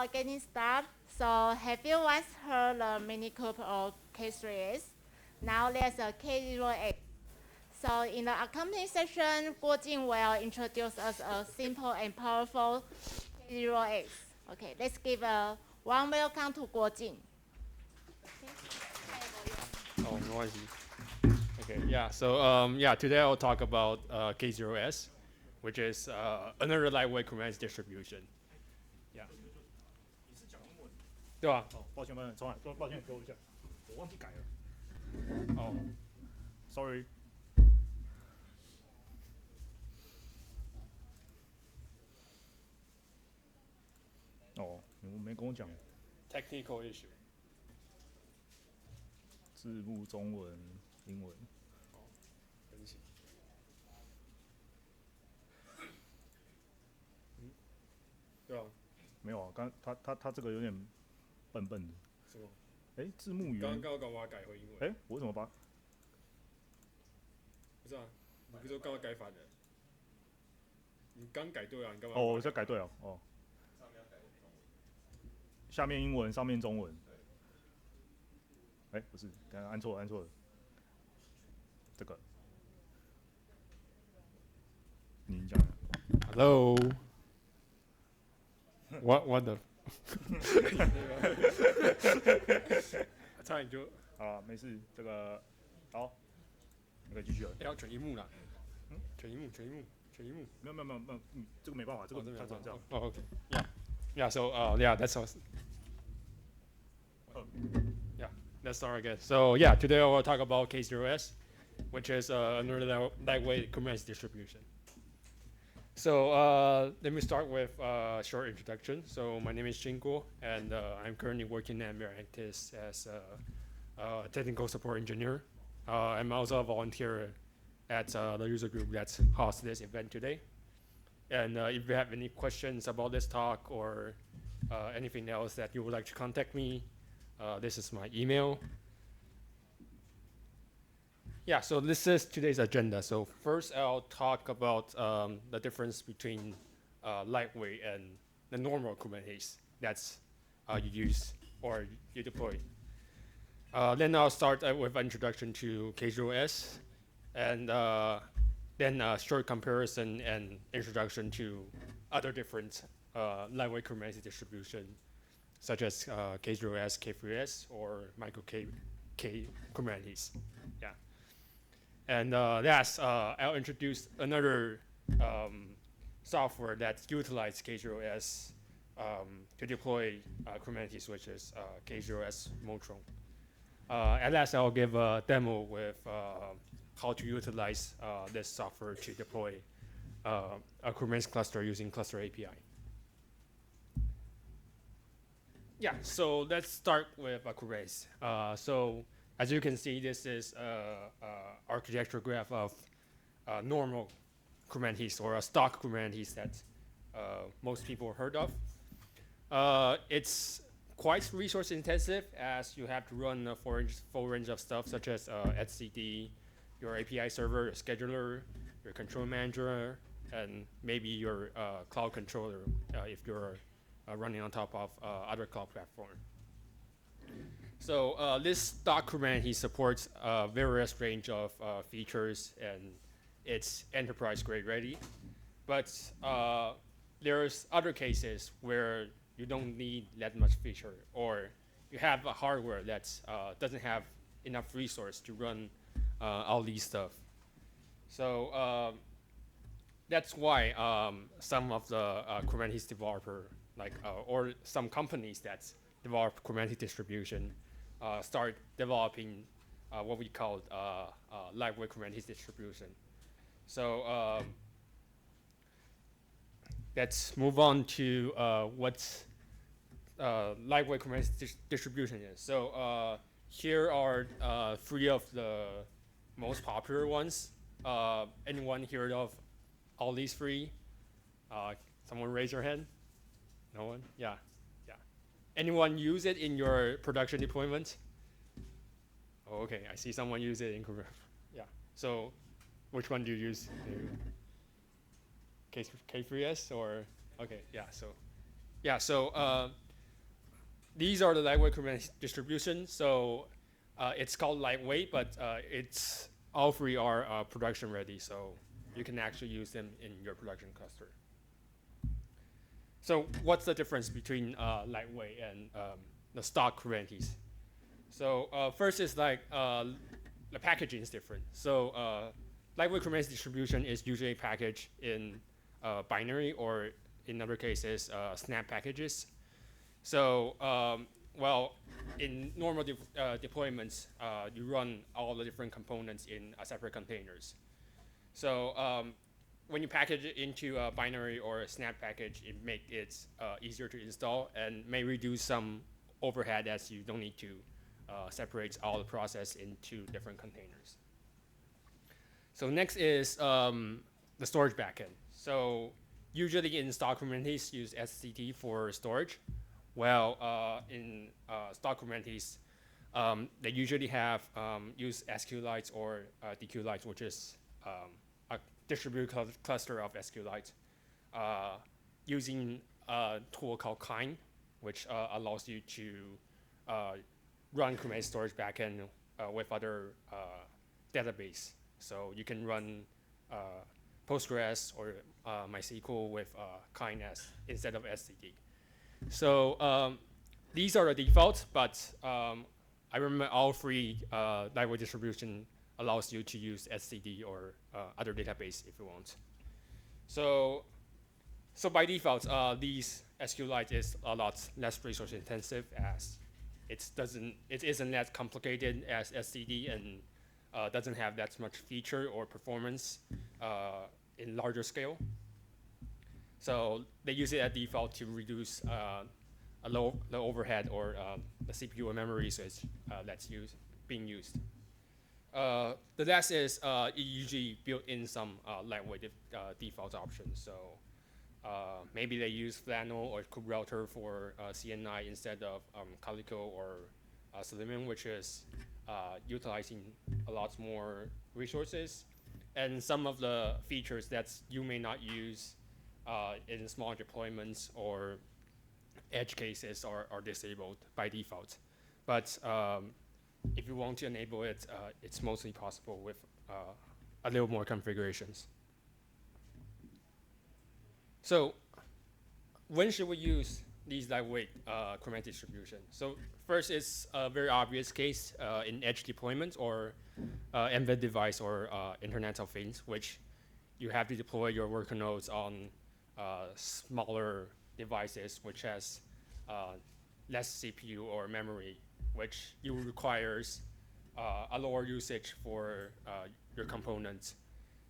getting started, so have you once heard the minikube or k0s? Now there's a k0s. So in the accompanying session, Guojing will introduce us a simple and powerful k0s. Okay, let's give a warm welcome to Guojing. Oh, noisy. Okay, yeah. So today I'll talk about k0s, which is another lightweight Kubernetes distribution. Yeah. 对吧？哦，抱歉，重来，抱歉，给我一下，我忘记改了。哦，sorry。哦，你没跟我讲。Technical issue. 字幕中文、英文。哦，对不起。对啊。没有啊，他这个有点笨笨的。是吗？哎，字幕语。刚把它改回英文。哎，我怎么把？不是啊，你不是说刚刚改反了？你刚改对啊，你干嘛？哦，我在改对了。哦。下面英文，上面中文。哎，不是，刚刚按错了。这个。你讲。Hello. What the？ 差点就好，没事，这个好，你可以继续了。要全荧幕啦。全荧幕。没有，这个没办法，这个它长这样。哦 ，OK，yeah. So that's all. Yeah, let's start again. So today I will talk about k0s, which is another lightweight Kubernetes distribution. So let me start with a short introduction. So my name is Jinguo, and I'm currently working at Miraktis as a technical support engineer. I'm also a volunteer at the user group that hosts this event today. And if you have any questions about this talk or anything else that you would like to contact me, this is my email. Yeah, so this is today's agenda. So first I'll talk about the difference between lightweight and the normal Kubernetes that's you use or you deploy. Then I'll start with an introduction to k0s, and then a short comparison and introduction to other different lightweight Kubernetes distribution, such as k0s, k3s, or micro K Kubernetes. Yeah. And last, I'll introduce another software that utilizes k0s to deploy Kubernetes, which is k0s Motron. And last, I'll give a demo with how to utilize this software to deploy a Kubernetes cluster using Cluster API. Yeah, so let's start with Kubernetes. So as you can see, this is an architecture graph of normal Kubernetes or a stock Kubernetes that most people heard of. It's quite resource intensive, as you have to run a full range of stuff such as etcd, your API server, your scheduler, your control manager, and maybe your cloud controller if you're running on top of other cloud platform. So this stock Kubernetes supports various range of features, and it's enterprise grade ready. But there's other cases where you don't need that much feature, or you have a hardware that doesn't have enough resource to run all these stuff. So that's why some of the Kubernetes developer, or some companies that develop Kubernetes distribution, start developing what we call lightweight Kubernetes distribution. So let's move on to what lightweight Kubernetes distribution is. So here are three of the most popular ones. Anyone heard of all these three? Someone raise your hand? No one? Yeah. Anyone use it in your production deployment? Oh, okay, I see someone use it in Kubernetes. Yeah. So which one do you use? K3s or okay, yeah. So these are the lightweight Kubernetes distributions. So it's called lightweight, but it's all three are production ready, so you can actually use them in your production cluster. So what's the difference between lightweight and the stock Kubernetes? So first is like the packaging is different. So lightweight Kubernetes distribution is usually packaged in binary, or in other cases, snap packages. So well, in normal deployments, you run all the different components in separate containers. So when you package it into a binary or a snap package, it makes it easier to install and may reduce some overhead, as you don't need to separate all the process into different containers. So next is the storage backend. So usually in stock Kubernetes, use SCD for storage. Well, in stock Kubernetes, they usually have use SQLites or DQLites, which is a distributed cluster of SQLites, using a tool called k0s, which allows you to run Kubernetes storage backend with other database. So you can run Postgres or MySQL with k0s instead of SCD. So these are the defaults, but I remember all three lightweight distribution allows you to use SCD or other database if you want. So by default, these SQLite is a lot less resource intensive, as it isn't that complicated as SCD, and doesn't have that much feature or performance in larger scale. So they use it at default to reduce the overhead or the CPU and memory usage that's being used. The last is it usually built in some lightweight default options. So maybe they use Flannel or kuberouter for CNI instead of Calico or Selenium, which is utilizing a lot more resources. And some of the features that you may not use in small deployments or edge cases are disabled by default. But if you want to enable it, it's mostly possible with a little more configurations. So when should we use these lightweight Kubernetes distribution? So first is a very obvious case in edge deployment or embedded device or Internet of Things, which you have to deploy your worker nodes on smaller devices, which has less CPU or memory, which you requires a lower usage for your components.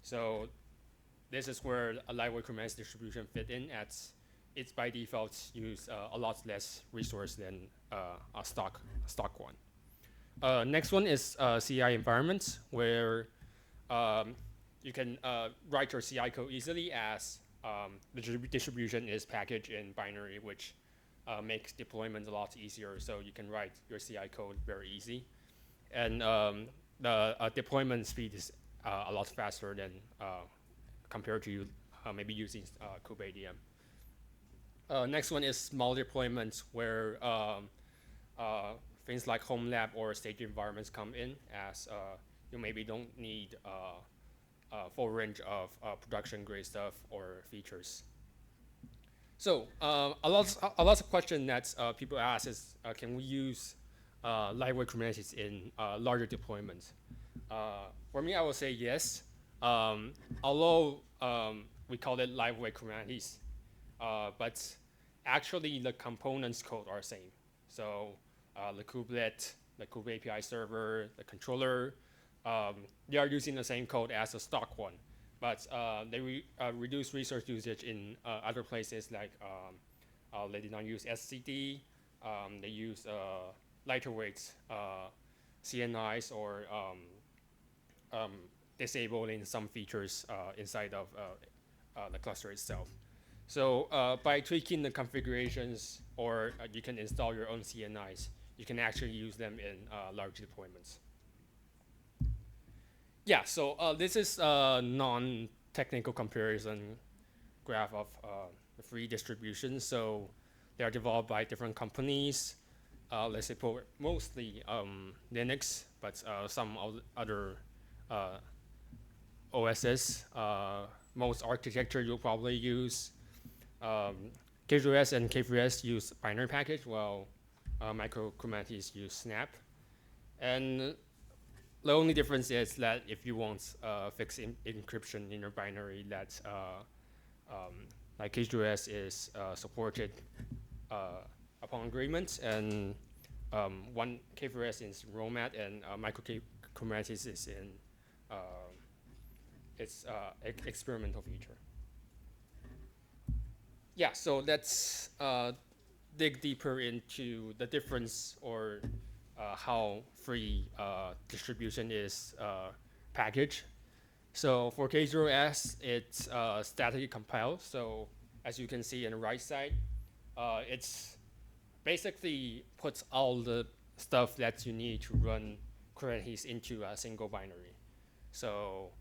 So this is where a lightweight Kubernetes distribution fit in, as it's by default use a lot less resource than a stock one. Next one is CI environments, where you can write your CI code easily, as the distribution is packaged in binary, which makes deployment a lot easier. So you can write your CI code very easy, and the deployment speed is a lot faster than compared to maybe using kubeadm. Next one is small deployments, where things like home lab or stage environments come in, as you maybe don't need full range of production grade stuff or features. So a lot of question that people ask is, can we use lightweight Kubernetes in larger deployments? For me, I will say yes. Although we call it lightweight Kubernetes, but actually the components code are same. So the kubelet, the kube API server, the controller, they are using the same code as the stock one, but they reduce resource usage in other places, like they did not use SCD, they use lighter weight CNIs, or disabling some features inside of the cluster itself. So by tweaking the configurations, or you can install your own CNIs, you can actually use them in large deployments. Yeah, so this is a non-technical comparison graph of the three distributions. So they are developed by different companies. let's support mostly Linux, but some other OSs. Most architecture you'll probably use k0s and k0s use binary package, while micro Kubernetes use Snap. And the only difference is that if you want fixed encryption in your binary, that like k0s is supported upon agreement, and one k0s is ROMAT, and micro Kubernetes is in its experimental feature. Yeah, so let's dig deeper into the difference, or how free distribution is packaged. So for k0s, it's statically compiled. So as you can see on the right side, it's basically puts all the stuff that you need to run Kubernetes into a single binary. So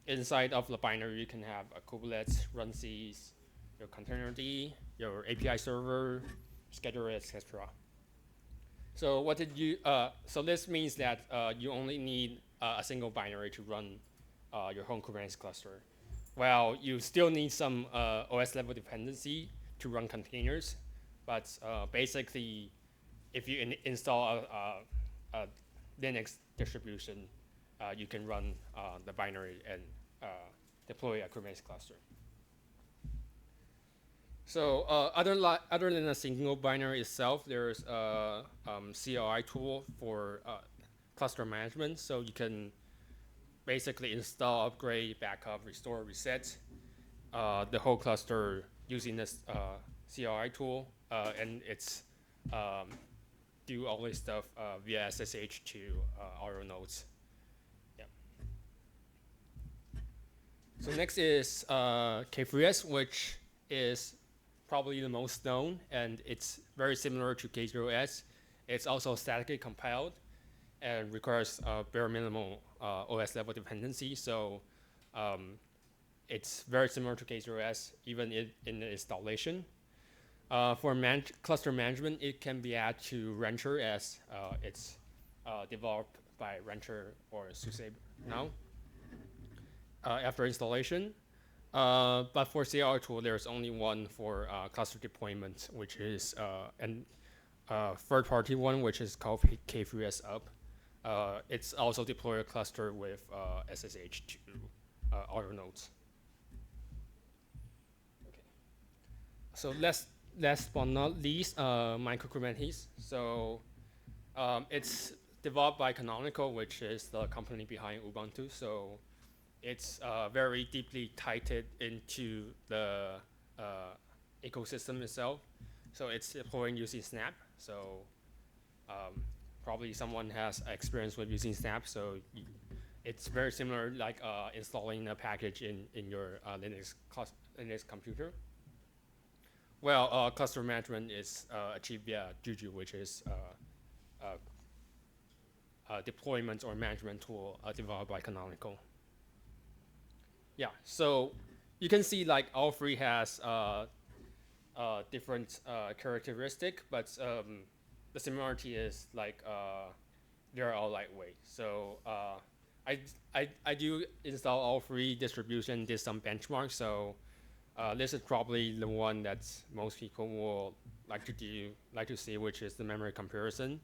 inside of the binary, you can have a kubelet, runcs, your containerd, your API server, scheduler, etc. So what did you? So this means that you only need a single binary to run your home Kubernetes cluster. Well, you still need some OS level dependency to run containers, but basically, if you install a Linux distribution, you can run the binary and deploy a Kubernetes cluster. So other than a single binary itself, there's a CLI tool for cluster management. So you can basically install, upgrade, backup, restore, reset the whole cluster using this CLI tool, and it's do all this stuff via SSH to our nodes. Yeah. So next is k0s, which is probably the most known, and it's very similar to k0s. It's also statically compiled and requires bare minimal OS level dependency. So it's very similar to k0s, even in the installation. For cluster management, it can be added to Rancher, as it's developed by Rancher or SUSE now after installation. But for CLI tool, there's only one for cluster deployment, which is a third-party one, which is called k0s up. It's also deploy a cluster with SSH to our nodes. Okay. So last but not least, micro Kubernetes. So it's developed by Canonical, which is the company behind Ubuntu. So it's very deeply tied into the ecosystem itself. So it's deploying using Snap. So probably someone has experience with using Snap. So it's very similar, like installing a package in your Linux computer. Well, cluster management is achieved via Juju, which is a deployment or management tool developed by Canonical. Yeah, so you can see like all three has different characteristic, but the similarity is like they're all lightweight. So I do install all three distribution, did some benchmarks. So this is probably the one that most people will like to see, which is the memory comparison.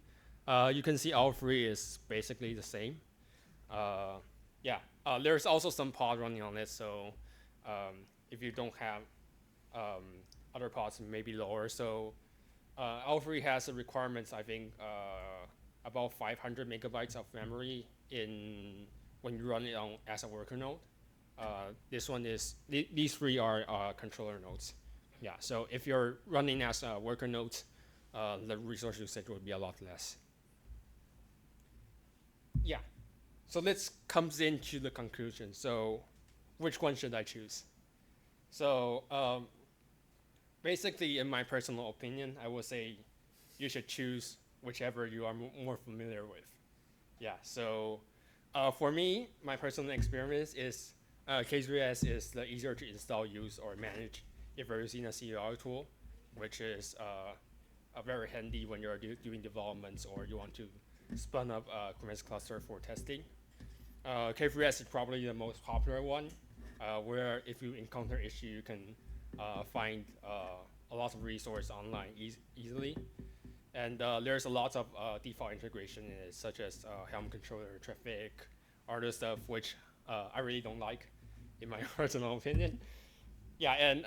You can see all three is basically the same. Yeah, there's also some pod running on it, so if you don't have other pods, maybe lower. So L3 has a requirements, I think, about 500 megabytes of memory when you run it on as a worker node. This one is these three are controller nodes. Yeah, so if you're running as a worker node, the resource usage would be a lot less. Yeah. So this comes into the conclusion. So which one should I choose? So basically, in my personal opinion, I would say you should choose whichever you are more familiar with. Yeah, so for me, my personal experience is k0s is the easier to install, use, or manage if you're using a CLI tool, which is very handy when you're doing developments or you want to spun up a Kubernetes cluster for testing. K0s is probably the most popular one, where if you encounter issue, you can find a lot of resource online easily. And there's a lot of default integration in it, such as Helm controller, traffic, other stuff, which I really don't like, in my personal opinion. Yeah, and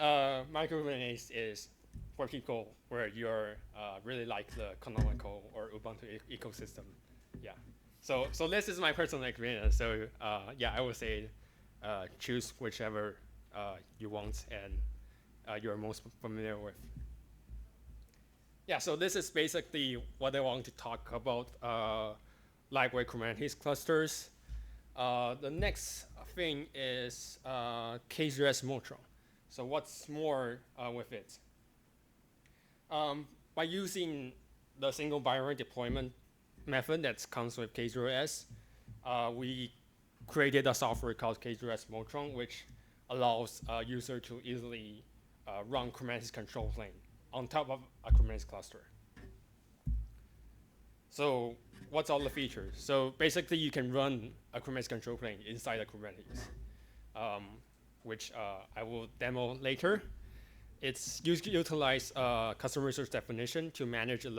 micro-Kubernetes is for people where you're really like the canonical or Ubuntu ecosystem. Yeah. So this is my personal experience. So yeah, I would say choose whichever you want and you're most familiar with. Yeah, so this is basically what I want to talk about lightweight Kubernetes clusters. The next thing is k0s Motron. So what's more with it? By using the single binary deployment method that comes with k0s, we created a software called k0s Motron, which allows a user to easily run Kubernetes control plane on top of a Kubernetes cluster. So what's all the features? So basically you can run a Kubernetes control plane inside a Kubernetes, which I will demo later. It's utilize custom resource definition to manage the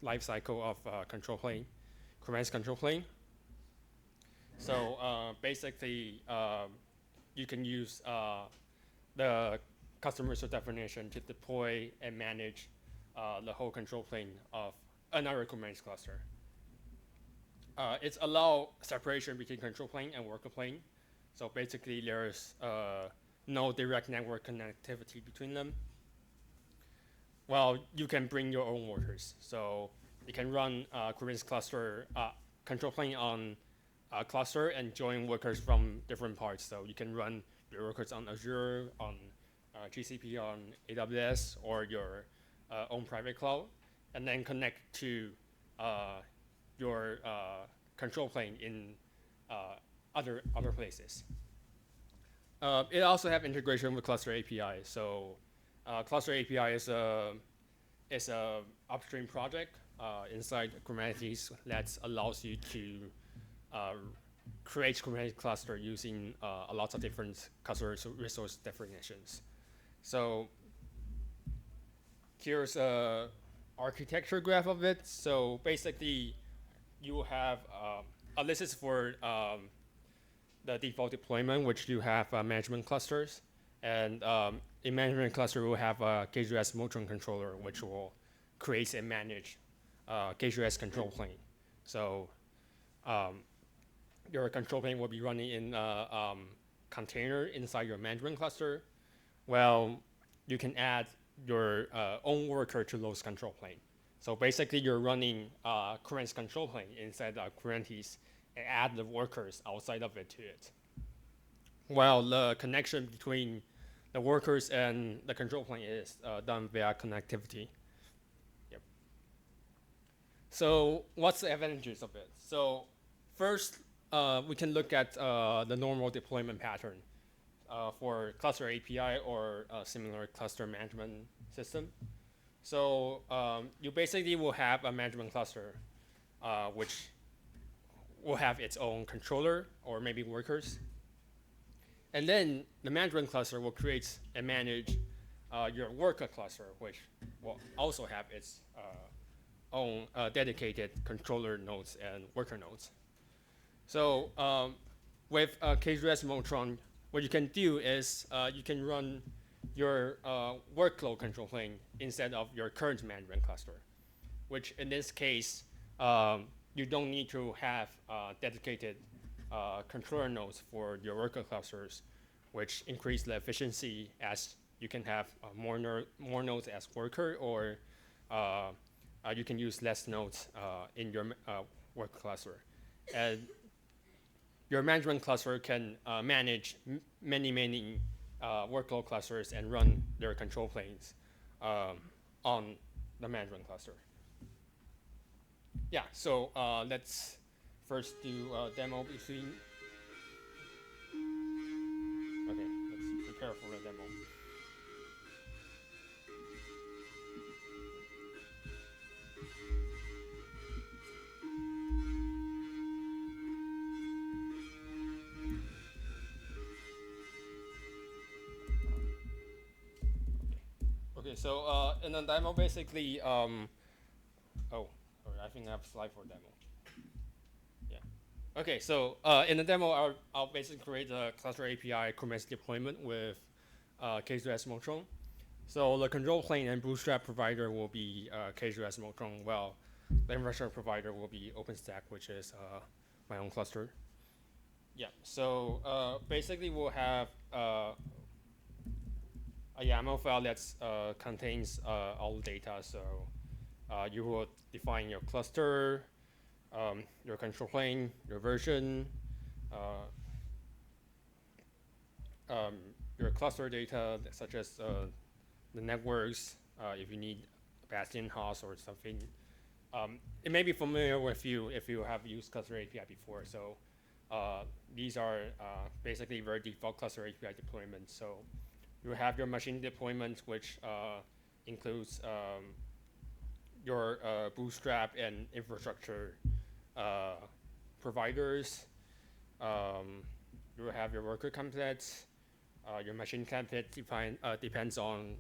life cycle of control plane, Kubernetes control plane. So basically you can use the custom resource definition to deploy and manage the whole control plane of another Kubernetes cluster. It's allow separation between control plane and worker plane. So basically there's no direct network connectivity between them. Well, you can bring your own workers. So you can run Kubernetes cluster control plane on a cluster and join workers from different parts. So you can run your workers on Azure, on GCP, on AWS, or your own private cloud, and then connect to your control plane in other places. It also have integration with Cluster API. So Cluster API is a upstream project inside Kubernetes that allows you to create Kubernetes cluster using a lot of different cluster resource definitions. So here's a architecture graph of it. So basically, you have this is for the default deployment, which you have management clusters, and in management cluster we'll have a k0s Motron controller, which will create and manage k0s control plane. So your control plane will be running in a container inside your management cluster. Well, you can add your own worker to those control plane. So basically, you're running Kubernetes control plane inside Kubernetes and add the workers outside of it to it. While the connection between the workers and the control plane is done via connectivity. Yep. So what's the advantages of it? So first, we can look at the normal deployment pattern for cluster API or a similar cluster management system. So you basically will have a management cluster which will have its own controller or maybe workers. And then the management cluster will create and manage your worker cluster, which will also have its own dedicated controller nodes and worker nodes. So with k0s Motron, what you can do is you can run your workload control plane instead of your current management cluster, which in this case, you don't need to have dedicated controller nodes for your worker clusters, which increase the efficiency as you can have more nodes as worker, or you can use less nodes in your work cluster. And your management cluster can manage many workload clusters and run their control planes on the management cluster. Yeah, so let's first do a demo between. Okay, let's prepare for the demo. Okay, so in the demo, basically, oh, sorry, I think I have a slide for demo. Yeah. Okay, so in the demo, I'll basically create a cluster API Kubernetes deployment with k0s Motron. So the control plane and Bootstrap provider will be k0s Motron, while the infrastructure provider will be OpenStack, which is my own cluster. Yeah, so basically we'll have a YAML file that contains all the data. So you will define your cluster, your control plane, your version, your cluster data, such as the networks, if you need bastion host or something. It may be familiar with you if you have used cluster API before. So these are basically very default cluster API deployments. So you have your machine deployment, which includes your Bootstrap and infrastructure providers. You have your worker templates. Your machine template depends on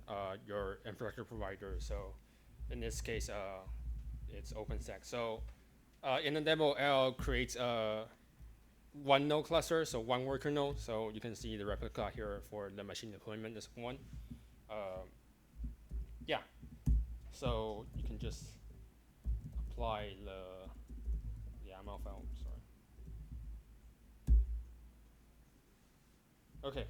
your infrastructure provider. So in this case, it's OpenStack. So in the demo, I'll create one node cluster, so one worker node. So you can see the replica here for the machine deployment is one. Yeah, so you can just apply the YAML file. Sorry. Okay.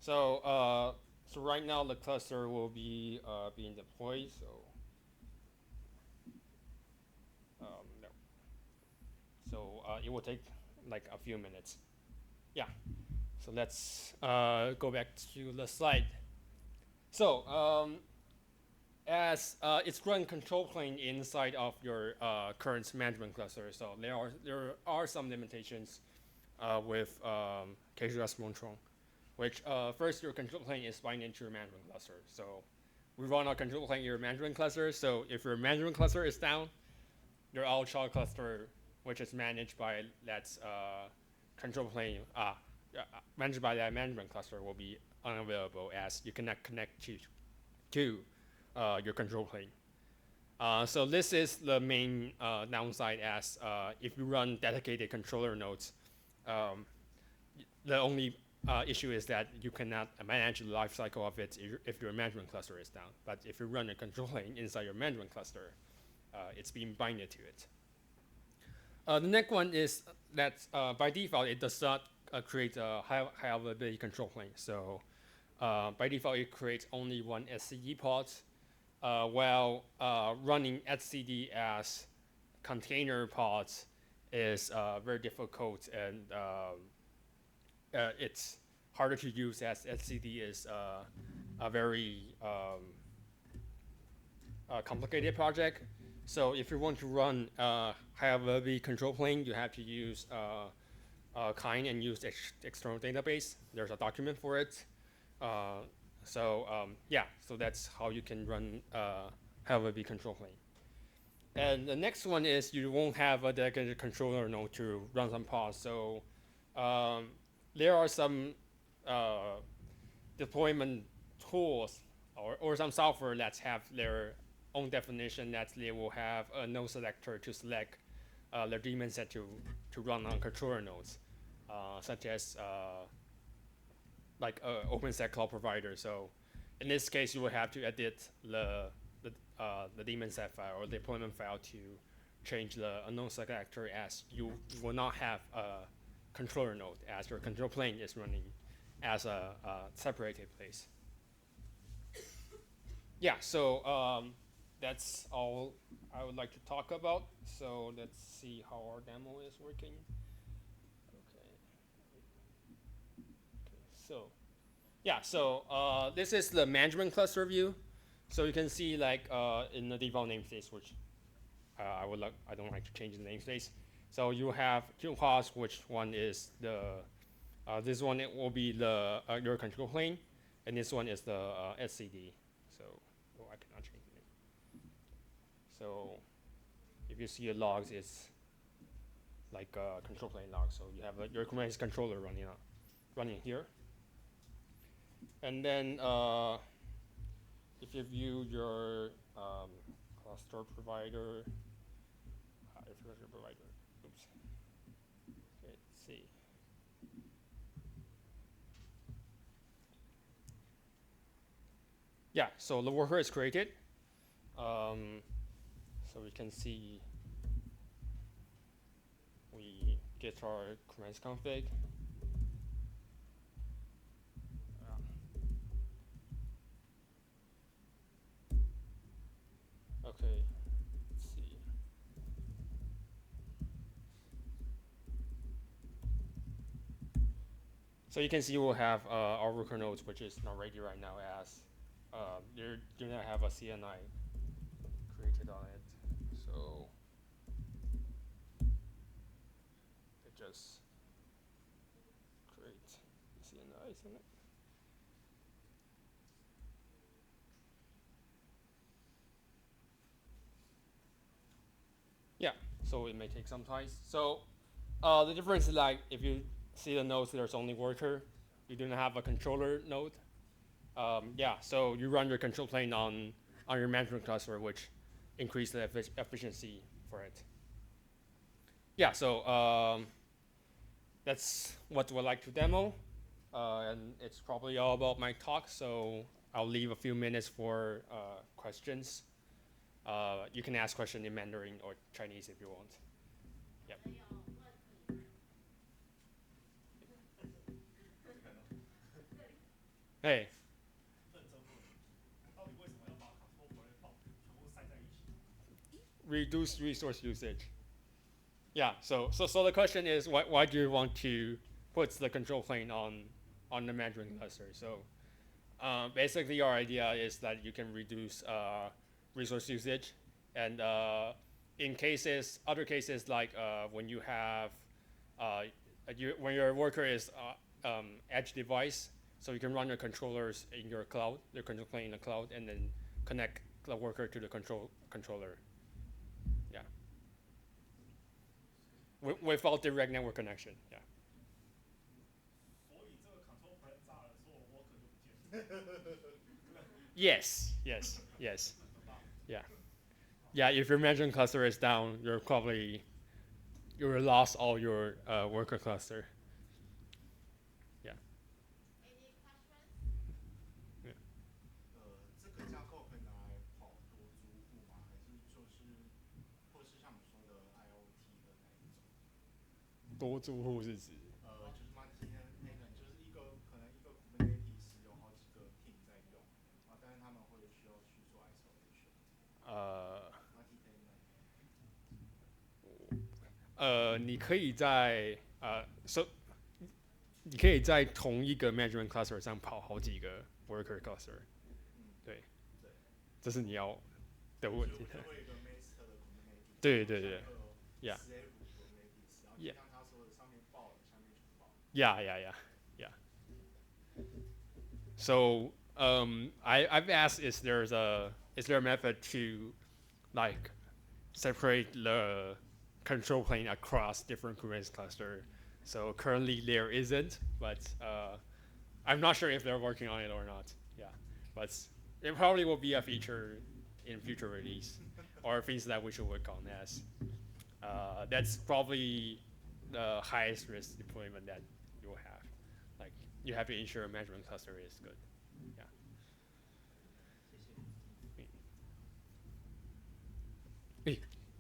So so right now the cluster will be being deployed. So no. So it will take like a few minutes. Yeah. So let's go back to the slide. So as it's run control plane inside of your current management cluster, so there are some limitations with k0s Motron, which first your control plane is binding to your management cluster. So we run our control plane in your management cluster. So if your management cluster is down, your all child cluster, which is managed by that control plane, managed by that management cluster, will be unavailable as you cannot connect to your control plane. So this is the main downside, as if you run dedicated controller nodes, the only issue is that you cannot manage the life cycle of it if your management cluster is down. But if you run a control plane inside your management cluster, it's being binded to it. The next one is that by default, it does not create a high availability control plane. So by default, it creates only one SCD pod, while running etcd as container pods is very difficult, and it's harder to use as etcd is a very complicated project. So if you want to run high availability control plane, you have to use kind and use external database. There's a document for it. Yeah, so that's how you can run high availability control plane. And the next one is you won't have a dedicated controller node to run some pods. So there are some deployment tools or some software that have their own definition, that they will have a node selector to select their daemon set to run on controller nodes, such as like OpenStack cloud provider. So in this case, you will have to edit the daemon set file or deployment file to change the node selector, as you will not have a controller node, as your control plane is running as a separated place. Yeah, so that's all I would like to talk about. So let's see how our demo is working. Okay. So yeah, so this is the management cluster view. So you can see, like in the default namespace, which I don't like to change the namespace. So you have two pods, which one is the this one, it will be the your control plane, and this one is the SCD. So I cannot change it. So if you see a logs, it's like a control plane log. So you have your Kubernetes controller running here. And then if you view your cluster provider, infrastructure provider, oops. Okay, let's see. Yeah, so the worker is created. So we can see we get our Kubernetes config. Okay, let's see. So you can see we'll have our worker nodes, which is not ready right now, as you do not have a CNI created on it. So it just create CNIs on it. Yeah, so it may take some time. So the difference is like if you see the nodes, there's only worker. You do not have a controller node. Yeah, so you run your control plane on your management cluster, which increase the efficiency for it. Yeah, so that's what we'd like to demo. And it's probably all about my talk, so I'll leave a few minutes for questions. You can ask questions in Mandarin or Chinese if you want. Yep. Hey. Reduce resource usage. Yeah, so the question is, why do you want to put the control plane on the management cluster? So basically our idea is that you can reduce resource usage, and in other cases like when you have when your worker is edge device, so you can run your controllers in your cloud, your control plane in the cloud, and then connect the worker to the controller. Yeah. Without direct network connection. Yeah. Yes. Yeah. Yeah, if your management cluster is down, you'll lost all your worker cluster. Yeah. Any questions? Yeah. 这个架构可以拿来跑多租户吗？还是说是，或是像你说的 IoT 的那一种？多租户是指？就是multi-tenant，就是可能一个 Kubernetes 有好几个 team 在用，但是他们会需要去做 isolation。你可以在你可以在同一个 management cluster 上跑好几个 worker cluster。对，这是你要的问题。对对对。Yeah. Yeah. Yeah. So I've asked, is there a method to like separate the control plane across different Kubernetes cluster? So currently there isn't, but I'm not sure if they're working on it or not. Yeah, but it probably will be a feature in future release, or things that we should work on as. That's probably the highest risk deployment that you'll have. Like you have to ensure a management cluster is good. Yeah.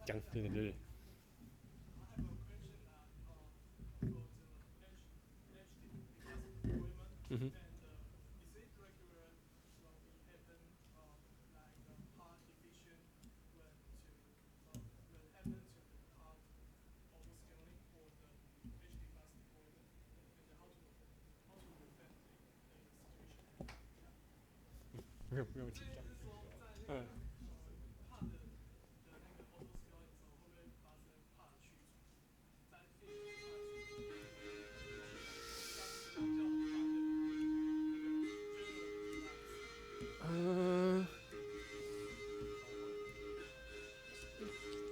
Yeah. Mm-hmm. Uh,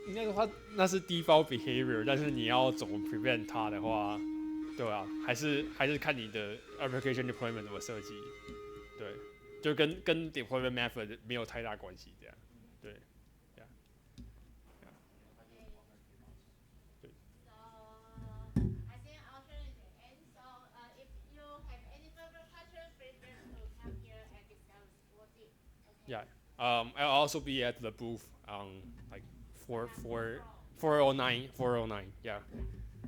应该的话，那是 default behavior，但是你要怎么 prevent 它的话，对啊，还是看你的 application deployment 怎么设计，对。就跟 deployment method 没有太大关系，这样，对。So I think our turn is the end. So if you have any further questions, feel free to come here and discuss with it. Okay. Yeah. I'll also be at the booth like 409. Yeah.